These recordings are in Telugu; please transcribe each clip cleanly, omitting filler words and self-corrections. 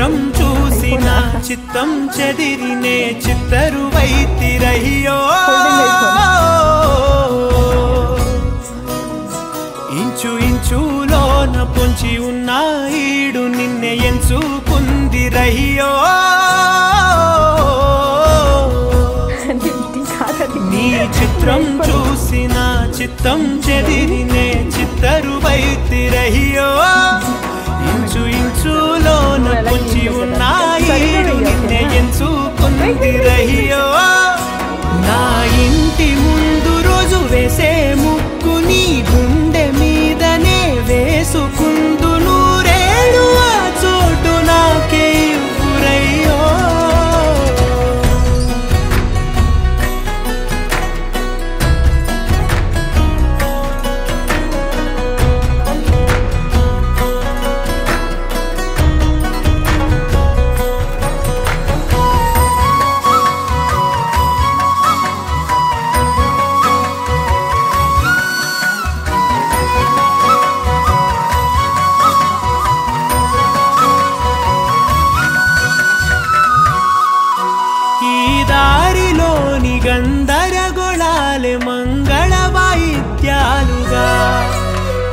చిత్రం చూసిన చిత్తం చెదిరినే చిత్తరువైతిరయ్యో ఇంచు ఇంచులోన పొంచి ఉన్న ఈడు నిన్నే ఎంచుకుందిరయ్యో నీ చిత్రం చూసిన చిత్తం చెదిరినే చిత్తరువైతిరయ్యో ఇంచు ఇంచులోన పొంచి ఉన్న ఈడు నిన్నే ఎంచుకుందిరయ్యో నా ఇంటి ముందు రోజు వేసే ముక్కు నీ గుండె మీదనే వేసుకుందు నూరేడు ఆ చోటు నాకే ఇవ్వురయ్యో దారిలోని గందరగోళాలే మంగళ వాయిద్యాలుగా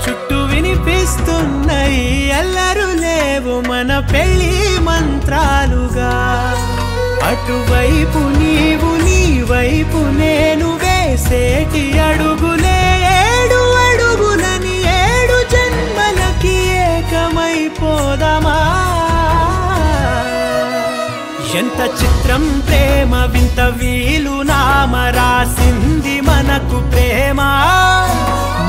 చుట్టూ వినిపిస్తున్నాయి అల్లరు లేవు మన పెళ్లి మంత్రాలుగా అటువైపు నీవు నీ వైపు నేను వేసేటి అడుగులే ఏడు అడుగులని ఏడు జన్మలకి ఏకమైపోదామా ఎంత చిత్రం ప్రేమ వింత వీలు నామ రాసింది మనకు ప్రేమ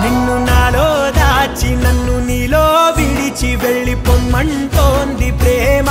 నిన్ను నాలో దాచి నన్ను నీలో విడిచి వెళ్ళిపోమ్మంటోంది ప్రేమ